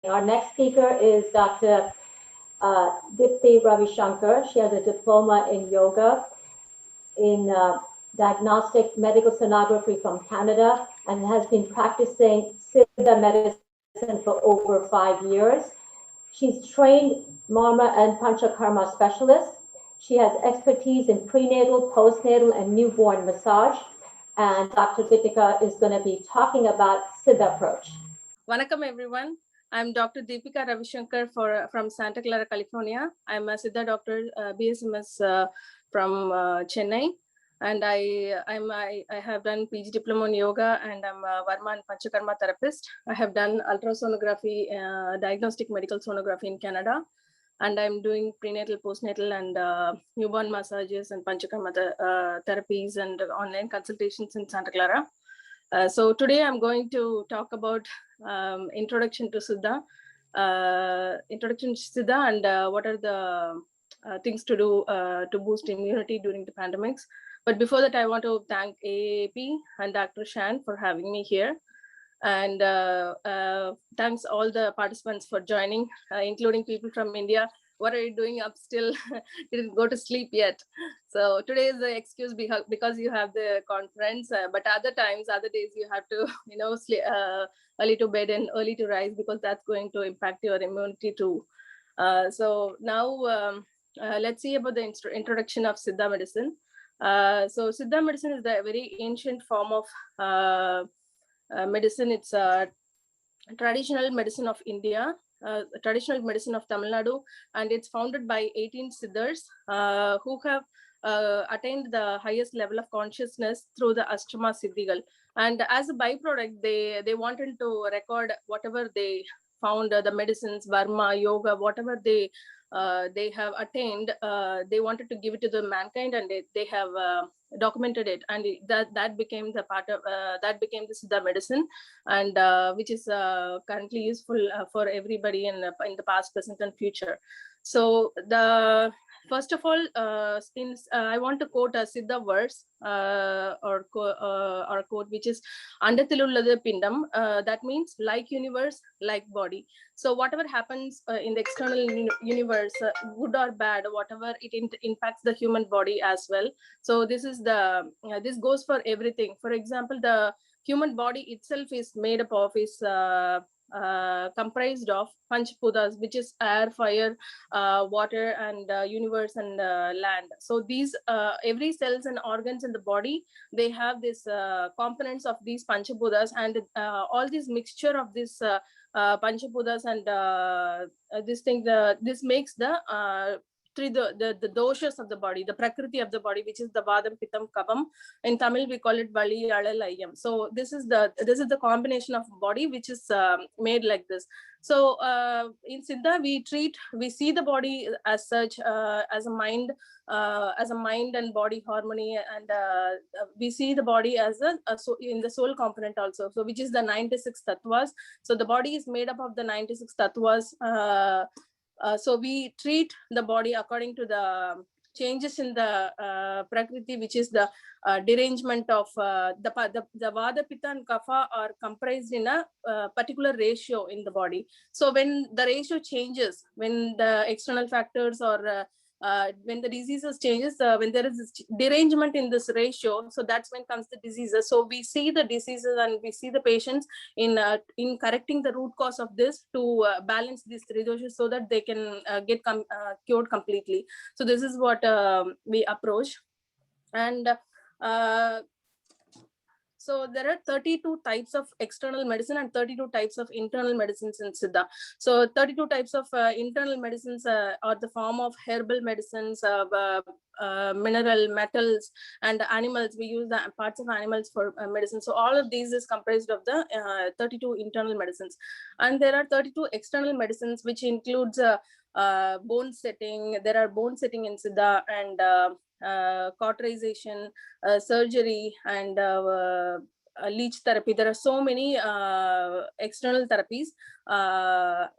Our next speaker is Dr. Dipti Ravishankar. She has a diploma in yoga, in diagnostic medical sonography from Canada, and has been practicing Siddha medicine for over 5 years. She's trained Marma and Panchakarma specialist. She has expertise in prenatal, postnatal, and newborn massage. And Dr. Deepika is going to be talking about Siddha approach. Vanakkam everyone. I'm Dr. Deepika Ravishankar from Santa Clara, California. I'm a Siddha doctor, BSMS from Chennai. And I have done PG diploma in yoga, and I'm a Varma and Panchakarma therapist. I have done ultrasonography, diagnostic medical sonography in Canada. And I'm doing prenatal, postnatal, and newborn massages and Panchakarma therapies and online consultations in Santa Clara. So today I'm going to talk about introduction to Siddha, and what are the things to do to boost immunity during the pandemics. But before that, I want to thank AAP and Dr. Shan for having me here. And thanks all the participants for joining, including people from India. What are you doing up still? Didn't go to sleep yet. So today is the excuse because you have the conference, but other days you have to, sleep, early to bed and early to rise, because that's going to impact your immunity too. So now let's see about the introduction of Siddha medicine. So Siddha medicine is the very ancient form of medicine. It's a traditional medicine of India, traditional medicine of Tamil Nadu, and it's founded by 18 Siddhas who have attained the highest level of consciousness through the Ashtama Siddhigal. And as a byproduct, they wanted to record whatever they found, the medicines, Varma, yoga, whatever they have attained. They wanted to give it to the mankind, and they have documented it, and that became the part of that became the Siddha medicine, and which is currently useful for everybody in the past, present, and future. So first of all, I want to quote a Siddha verse or quote, which is Andathilullathu Pindam. That means like universe, like body. So whatever happens in the external universe, good or bad, whatever, it impacts the human body as well. So this goes for everything. For example, the human body itself is made up of comprised of Panchbhutas, which is air, fire, water, and universe, and land. So these every cells and organs in the body, they have this components of these Panchbhutas, and all this mixture of this Panchbhutas and this makes the doshas of the body, the prakriti of the body, which is the Vadam, Pitam, Kapam. In Tamil, we call it Vali, Alal, Ayam. So this is the combination of body which is made like this. So in Siddha, we see the body as such, as a mind and body harmony, and we see the body as in the soul component also. So which is the 96 tattvas. So the body is made up of the 96 tattvas. So we treat the body according to the changes in the prakriti, which is the derangement of the Vada, Pitta, and Kapha are comprised in a particular ratio in the body. So when the ratio changes, when the external factors or when the diseases changes, when there is this derangement in this ratio, so that's when comes the diseases. So we see the diseases and we see the patients in correcting the root cause of this to balance these three doshas, so that they can get cured completely. So this is what we approach. And so there are 32 types of external medicine and 32 types of internal medicines in Siddha. So 32 types of internal medicines are the form of herbal medicines, mineral, metals, and animals. We use the parts of animals for medicine. So all of these is comprised of the 32 internal medicines. And there are 32 external medicines, which includes bone setting. There are bone setting in Siddha, and cauterization, surgery, and leech therapy. There are so many external therapies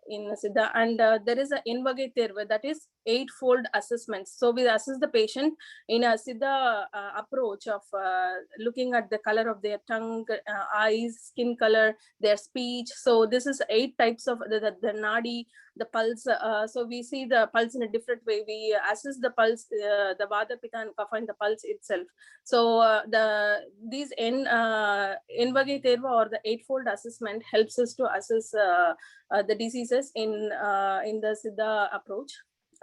in Siddha, and there is an Invage Terva, that is eightfold assessments. So we assess the patient in a Siddha approach of looking at the color of their tongue, eyes, skin color, their speech. So this is 8 types of the nadi, the pulse. So we see the pulse in a different way. We assess the pulse, the vata, pitta, and kapha in the pulse itself. So these N-Vage Terva or the eightfold assessment helps us to assess the diseases in the Siddha approach.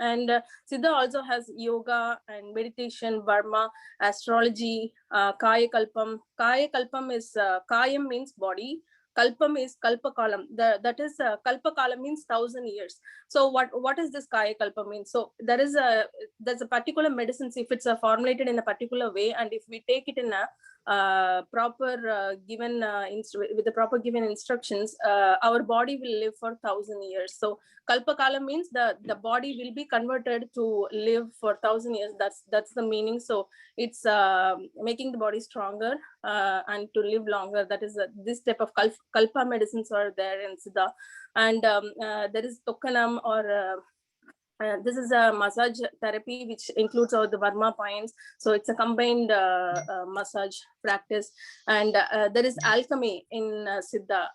And Siddha also has yoga and meditation, Varma, astrology, Kaya Kalpam. Kaya Kalpam is, Kayam means body, Kalpam is Kalpakalam. That is, Kalpakalam means 1,000 years. So what is this Kaya Kalpam mean? So there's a particular medicines, if it's formulated in a particular way, and if we take it in a proper given with the proper given instructions, our body will live for 1,000 years. So Kalpakala means the body will be converted to live for 1,000 years. That's the meaning. So it's making the body stronger and to live longer. That is this type of Kalpa medicines are there in Siddha. And there is Tokkanam or this is a massage therapy which includes all the Varma points. So it's a combined massage practice. And there is alchemy in Siddha.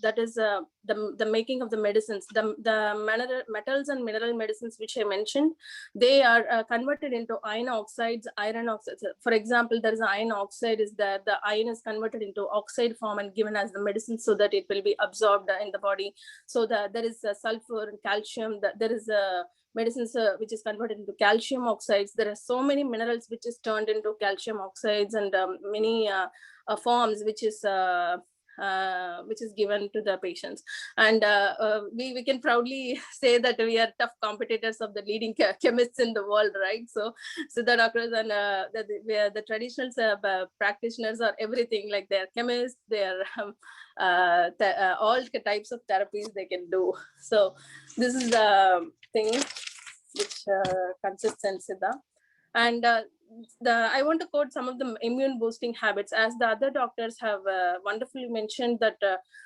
That is the making of the medicines. The metals and mineral medicines which I mentioned, they are converted into iron oxides, iron oxides. For example, there is iron oxide is there. The iron is converted into oxide form and given as the medicine so that it will be absorbed in the body. So there is sulfur and calcium. There is medicines which is converted into calcium oxides. There are so many minerals which is turned into calcium oxides, and many forms which is given to the patients. And we can proudly say that we are tough competitors of the leading chemists in the world, right? So the doctors and the traditional practitioners are everything, like they're chemists, they're all types of therapies they can do. So this is the thing which consists in Siddha. And I want to quote some of the immune boosting habits, as the other doctors have wonderfully mentioned that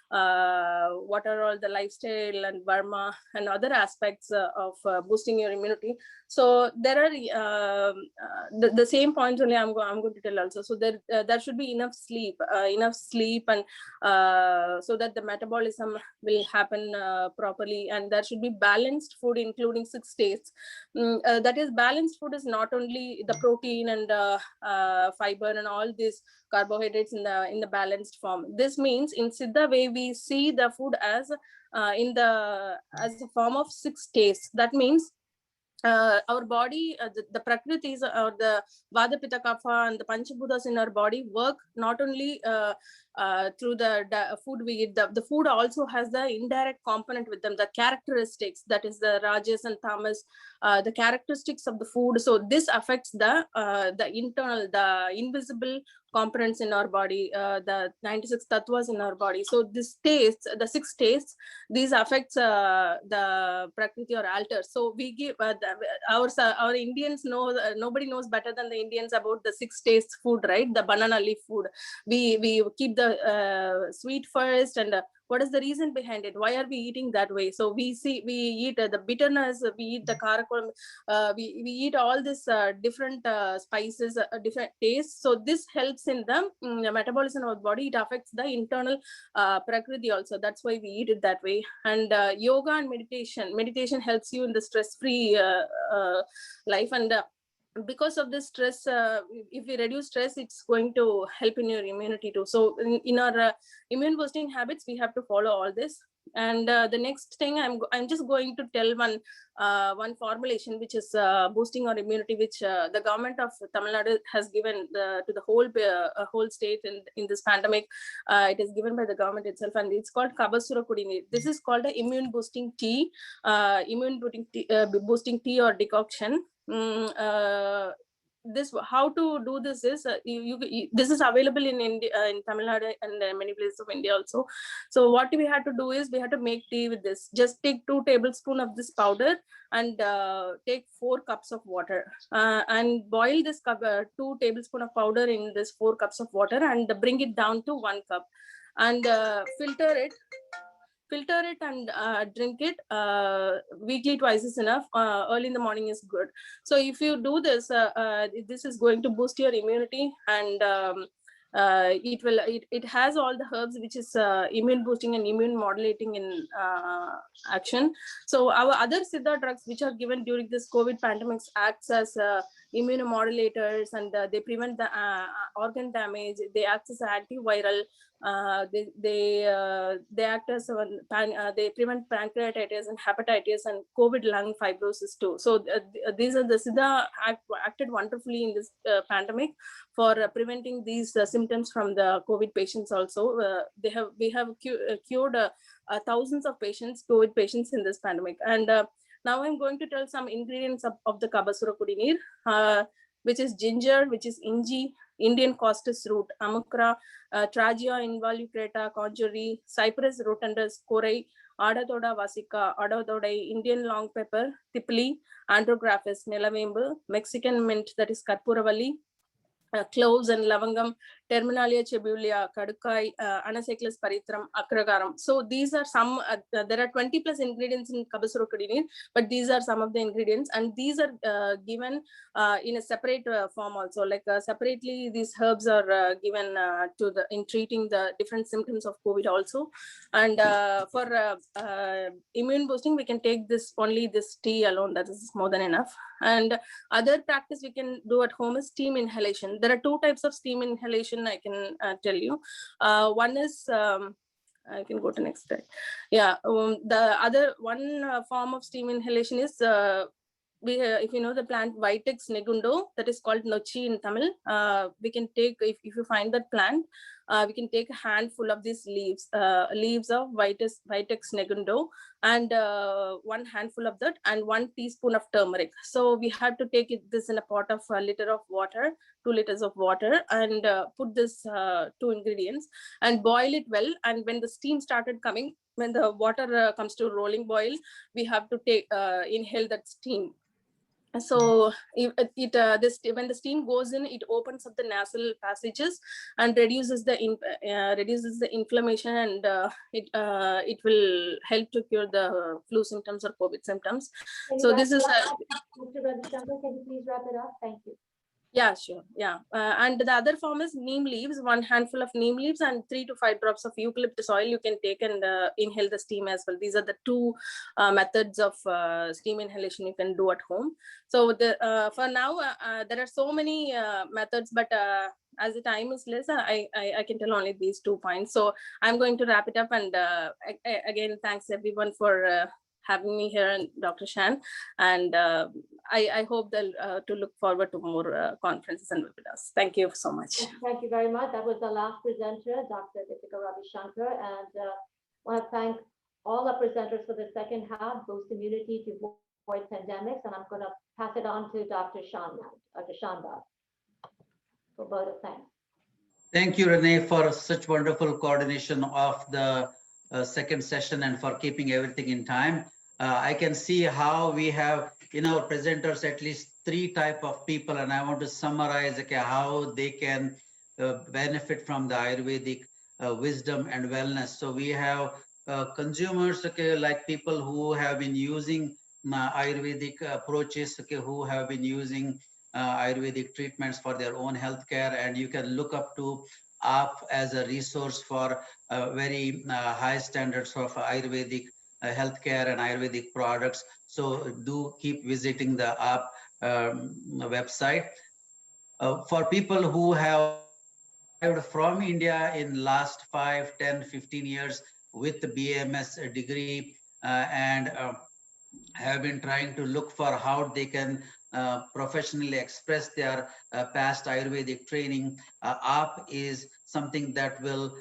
what are all the lifestyle and Varma and other aspects of boosting your immunity. So there are the same points only I'm going to tell also. So there should be enough sleep, and so that the metabolism will happen properly. And there should be balanced food, including 6 days. That is, balanced food is not only the protein and fiber and all these carbohydrates in the balanced form. This means in Siddha way we see the food as as a form of 6 tastes. That means our body, the prakritis or the vata, pitta, kapha and the panchabhutas in our body work not only through the food we eat. The food also has the indirect component with them, the characteristics, that is the rajas and tamas, the characteristics of the food. So this affects the internal, the invisible components in our body, the 96 tattvas in our body. So this taste, the 6 tastes, these affects the prakriti or alter. So we give our Indians know, nobody knows better than the Indians about the 6 tastes food, right? The banana leaf food. We keep the sweet first, and what is the reason behind it? Why are we eating that way? So we eat the bitterness, we eat the karakoram, we eat all this different spices, different tastes. So this helps in the metabolism of the body. It affects the internal prakriti also. That's why we eat it that way. And yoga and meditation helps you in the stress-free life. And because of this stress, if we reduce stress, it's going to help in your immunity too. So in our immune boosting habits, we have to follow all this. And the next thing, I'm just going to tell one formulation which is boosting our immunity, which the government of Tamil Nadu has given to the whole state in this pandemic. It is given by the government itself, and it's called Kabasura Kudinir. This is called the immune boosting tea, boosting tea or decoction. This, how to do this is this is available in India, in Tamil Nadu and many places of India also. So what we had to do is we had to make tea with this. Just take 2 tablespoons of this powder and take 4 cups of water and boil this 2 tablespoons of powder in this 4 cups of water and bring it down to 1 cup and filter it. filter it and drink it weekly, twice is enough. Early in the morning is good. So if you do this, this is going to boost your immunity, and it has all the herbs which is immune boosting and immune modulating in action. So our other Siddha drugs which are given during this COVID pandemics acts as immunomodulators, and they prevent the organ damage. They act as antiviral. They act as they prevent pancreatitis and hepatitis and COVID lung fibrosis too. So these are the Siddha acted wonderfully in this pandemic for preventing these symptoms from the COVID patients also. We have cured thousands of patients, COVID patients in this pandemic. And now I'm going to tell some ingredients of the Kabasura Kudineer, which is ginger, which is inji, Indian costus root, amukra, Tragia involucrata, conjury, cypress rotundus, korei, Adatoda vasica, Adatoda, Indian long pepper, tipli, Andrographis, Nelavembu, Mexican mint, that is Karpuravalli, cloves and lavangam, Terminalia chebulia, Kadukai, Anacyclus paritram, Akragaram. So these are some, there are 20 plus ingredients in Kabasura Kudineer, but these are some of the ingredients, and these are given in a separate form also. Like separately, these herbs are given in treating the different symptoms of COVID also. And for immune boosting, we can take only this tea alone, that is more than enough. And other practice we can do at home is steam inhalation. There are two types of steam inhalation I can tell you. One is, I can go to next slide. Yeah, the other one form of steam inhalation is, if you know the plant Vitex negundo, that is called nochi in Tamil. We can take, if you find that plant, we can take a handful of these leaves of Vitex negundo, and 1 handful of that, and 1 teaspoon of turmeric. So we have to take this in a pot of 1 liter of water, 2 liters of water, and put this 2 ingredients and boil it well. And when the steam started coming, when the water comes to rolling boil, we have to take inhale that steam. So when the steam goes in, it opens up the nasal passages and reduces the inflammation, and it will help to cure the flu symptoms or COVID symptoms. So this is Mr. Ravi Shankar, can you please wrap it up? Thank you. Yeah, sure. Yeah. And the other form is neem leaves, 1 handful of neem leaves and 3 to 5 drops of eucalyptus oil you can take and inhale the steam as well. These are the 2 methods of steam inhalation you can do at home. So for now, there are so many methods, but as the time is less, I can tell only these 2 points. So I'm going to wrap it up, and again, thanks everyone for having me here, and Dr. Shan, and I hope to look forward to more conferences and webinars. Thank you so much. Thank you very much. That was the last presenter, Dr. Deepika Ravi Shankar, and I want to thank all our presenters for the second half, Boost Immunity to Avoid Pandemics, and I'm going to pass it on to Dr. Shan now, Dr. Shandar, for vote of thanks. Thank you, Renee, for such wonderful coordination of the second session and for keeping everything in time. I can see how we have in our presenters at least 3 types of people, and I want to summarize how they can benefit from the Ayurvedic wisdom and wellness. So we have consumers, like people who have been using Ayurvedic approaches, who have been using Ayurvedic treatments for their own healthcare, and you can look up to AAP as a resource for very high standards of Ayurvedic healthcare and Ayurvedic products. So do keep visiting the AAP website. For people who have arrived from India in last 5, 10, 15 years with the BAMS degree and have been trying to look for how they can professionally express their past Ayurvedic training, AAP is something that will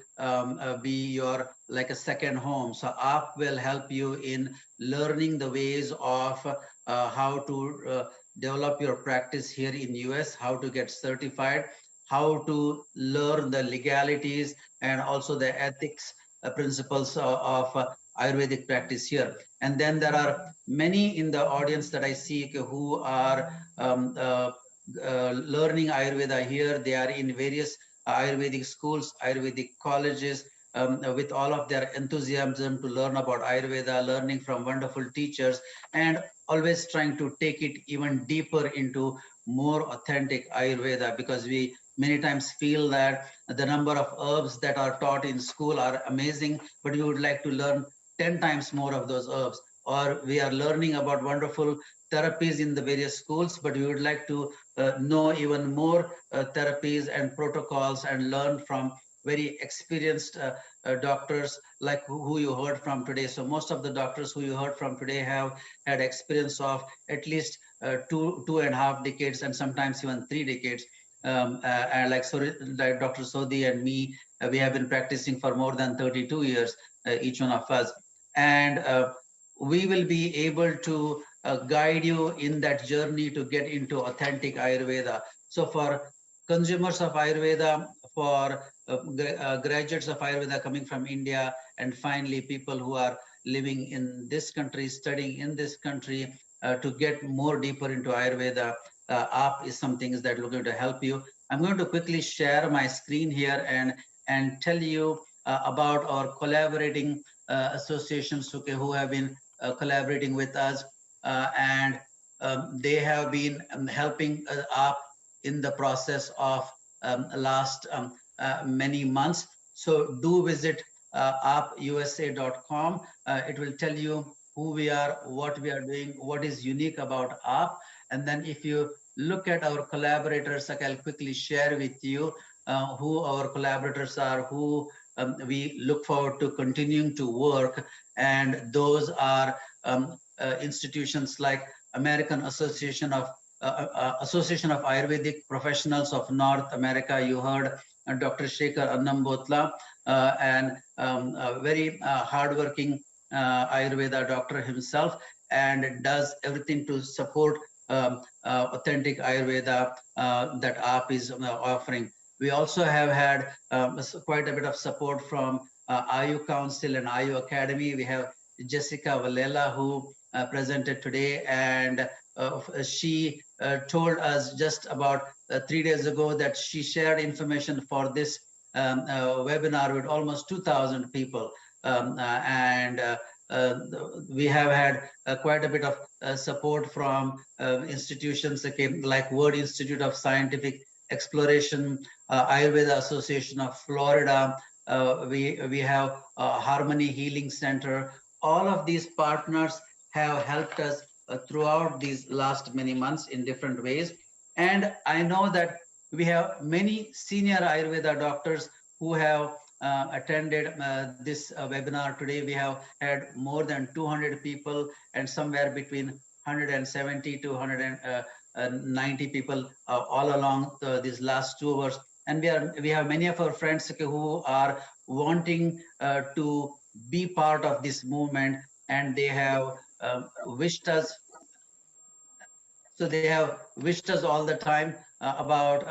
be your like a second home. So AAP will help you in learning the ways of how to develop your practice here in US, how to get certified, how to learn the legalities and also the ethics principles of Ayurvedic practice here. And then there are many in the audience that I see who are learning Ayurveda here. They are in various Ayurvedic schools, Ayurvedic colleges, with all of their enthusiasm to learn about Ayurveda, learning from wonderful teachers, and always trying to take it even deeper into more authentic Ayurveda, because we many times feel that the number of herbs that are taught in school are amazing, but we would like to learn 10 times more of those herbs. Or we are learning about wonderful therapies in the various schools, but we would like to know even more therapies and protocols and learn from very experienced doctors like who you heard from today. So most of the doctors who you heard from today have had experience of at least 2.5 decades and sometimes even 3 decades. And like Dr. Sodhi and me, we have been practicing for more than 32 years, each one of us. And we will be able to guide you in that journey to get into authentic Ayurveda. So for consumers of Ayurveda, for graduates of Ayurveda coming from India, and finally people who are living in this country, studying in this country, to get more deeper into Ayurveda, AAP is something that we're going to help you. I'm going to quickly share my screen here and tell you about our collaborating associations, okay, who have been collaborating with us, and they have been helping AAP in the process of last many months. So do visit aapusa.com. It will tell you who we are, what we are doing, what is unique about AAP. And then if you look at our collaborators, I'll quickly share with you who our collaborators are, who we look forward to continuing to work. And those are institutions like American Association of Ayurvedic Professionals of North America. You heard Dr. Shekhar Annambotla, and a very hardworking Ayurveda doctor himself, and does everything to support authentic Ayurveda that AAP is offering. We also have had quite a bit of support from Ayu Council and Ayu Academy. We have Jessica Valela, who presented today, and she told us just about 3 days ago that she shared information for this webinar with almost 2,000 people. And we have had quite a bit of support from institutions like World Institute of Scientific Exploration, Ayurveda Association of Florida. We have Harmony Healing Center. All of these partners have helped us throughout these last many months in different ways. And I know that we have many senior Ayurveda doctors who have attended this webinar today. We have had more than 200 people, and somewhere between 170 to 190 people all along these last 2 hours. And we have many of our friends who are wanting to be part of this movement, and they have wished us. So they have wished us all the time about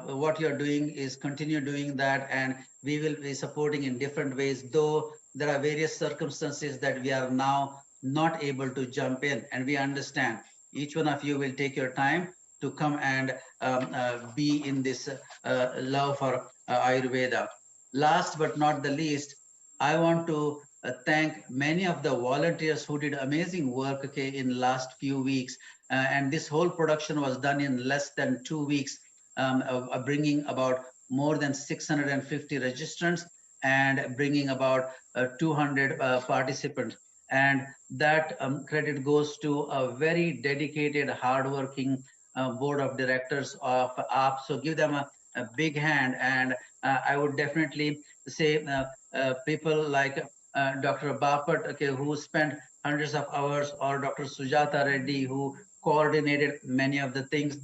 what you're doing is continue doing that, and we will be supporting in different ways, though there are various circumstances that we are now not able to jump in, and we understand. Each one of you will take your time to come and be in this love for Ayurveda. Last but not the least, I want to thank many of the volunteers who did amazing work, okay, in last few weeks. And this whole production was done in less than 2 weeks, bringing about more than 650 registrants and bringing about 200 participants. And that credit goes to a very dedicated, hardworking board of directors of AAP. So give them a big hand. And I would definitely say people like Dr. Bapat, okay, who spent hundreds of hours, or Dr. Sujata Reddy, who coordinated many of the things.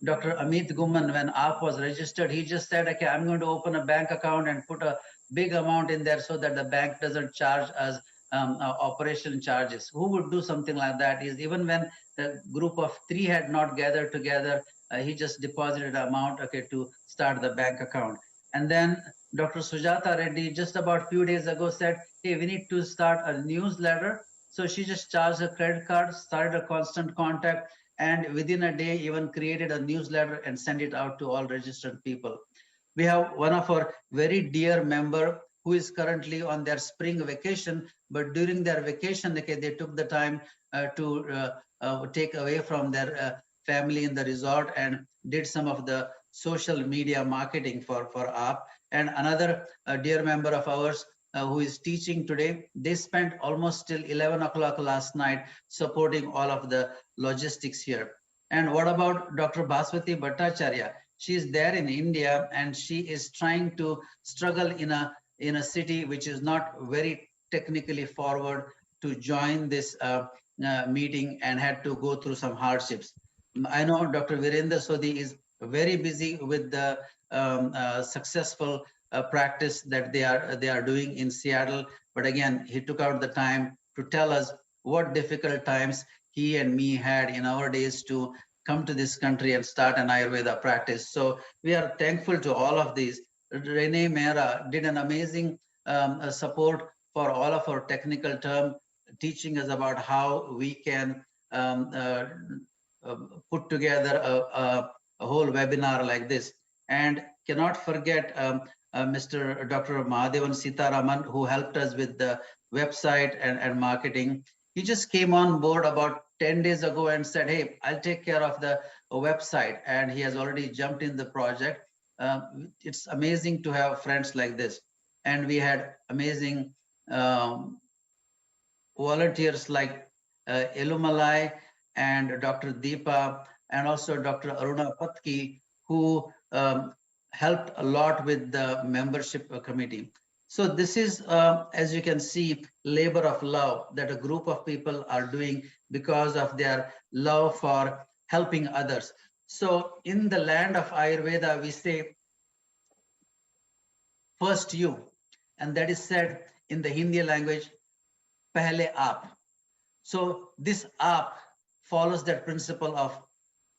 Dr. Amit Gumman, when AAP was registered, he just said, okay, I'm going to open a bank account and put a big amount in there so that the bank doesn't charge us operation charges. Who would do something like that? Is even when the group of 3 had not gathered together, he just deposited an amount, okay, to start the bank account. And then Dr. Sujata Reddy just about a few days ago said, hey, we need to start a newsletter. So she just charged a credit card, started a constant contact, and within a day even created a newsletter and sent it out to all registered people. We have one of our very dear member who is currently on their spring vacation, but during their vacation, okay, they took the time to take away from their family in the resort and did some of the social media marketing for AAP. And another dear member of ours who is teaching today, they spent almost till 11 o'clock last night supporting all of the logistics here. And what about Dr. Bhaswati Bhattacharya? She is there in India and she is trying to struggle in a city which is not very technically forward to join this meeting and had to go through some hardships. I know Dr. Virendra Sodhi is very busy with the successful practice that they are doing in Seattle. But again, he took out the time to tell us what difficult times he and me had in our days to come to this country and start an Ayurveda practice. So we are thankful to all of these. Renee Mehra did an amazing support for all of our technical term, teaching us about how we can put together a whole webinar like this. And cannot forget Mr. Dr. Mahadevan Sitaraman, who helped us with the website and marketing. He just came on board about 10 days ago and said, hey, I'll take care of the website. And he has already jumped in the project. It's amazing to have friends like this. And we had amazing volunteers like Elumalai and Dr. Deepa and also Dr. Aruna Patki, who helped a lot with the membership committee. So this is, as you can see, labor of love that a group of people are doing because of their love for helping others. So in the land of Ayurveda, we say, first you, and that is said in the Hindi language, pehle aap. So this aap follows that principle of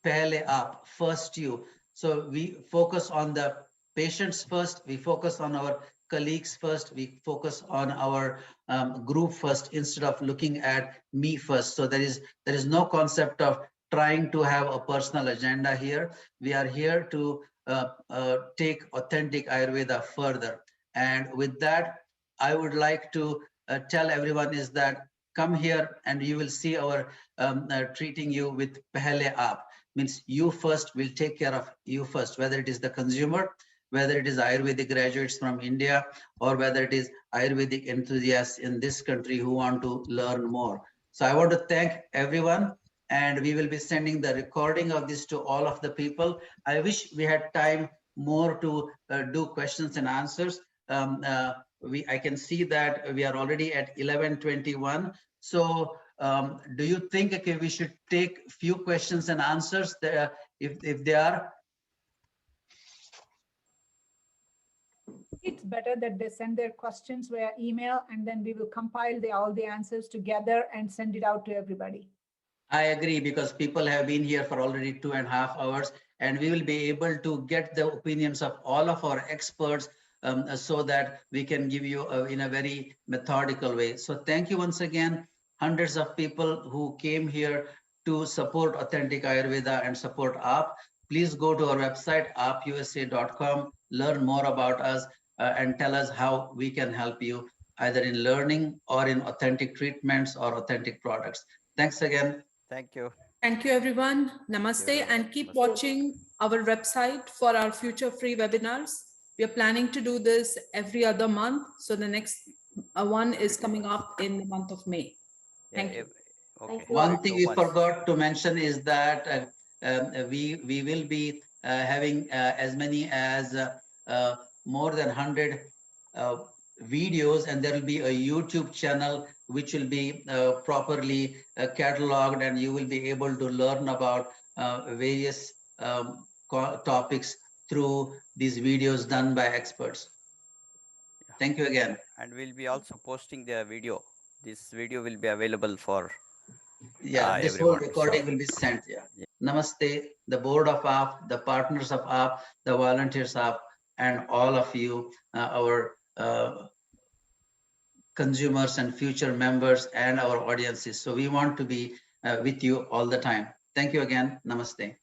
pehle aap, first you. So we focus on the patients first, we focus on our colleagues first, we focus on our group first instead of looking at me first. So there is no concept of trying to have a personal agenda here. We are here to take authentic Ayurveda further. And with that, I would like to tell everyone is that come here and you will see our treating you with pehle aap. Means you first, will take care of you first, whether it is the consumer, whether it is Ayurvedic graduates from India, or whether it is Ayurvedic enthusiasts in this country who want to learn more. So I want to thank everyone, and we will be sending the recording of this to all of the people. I wish we had time more to do questions and answers. I can see that we are already at 11:21. So do you think we should take few questions and answers there, if they are? It's better that they send their questions via email, and then we will compile all the answers together and send it out to everybody. I agree, because people have been here for already 2.5 hours, and we will be able to get the opinions of all of our experts so that we can give you in a very methodical way. So thank you once again. Hundreds of people who came here to support Authentic Ayurveda and support AAP. Please go to our website, aapusa.com, learn more about us and tell us how we can help you either in learning or in authentic treatments or authentic products. Thanks again. Thank you. Thank you, everyone. Namaste, and keep watching our website for our future free webinars. We are planning to do this every other month. So the next one is coming up in the month of May. Thank you. Okay. One thing we forgot to mention is that we will be having as many as more than 100 videos, and there will be a YouTube channel which will be properly cataloged, and you will be able to learn about various topics through these videos done by experts. Thank you again. And we'll be also posting the video. This video will be available for this everyone. whole recording will be sent. Namaste, the board of AAP, the partners of AAP, the volunteers of AAP, and all of you, our consumers and future members and our audiences. So we want to be with you all the time. Thank you again. Namaste.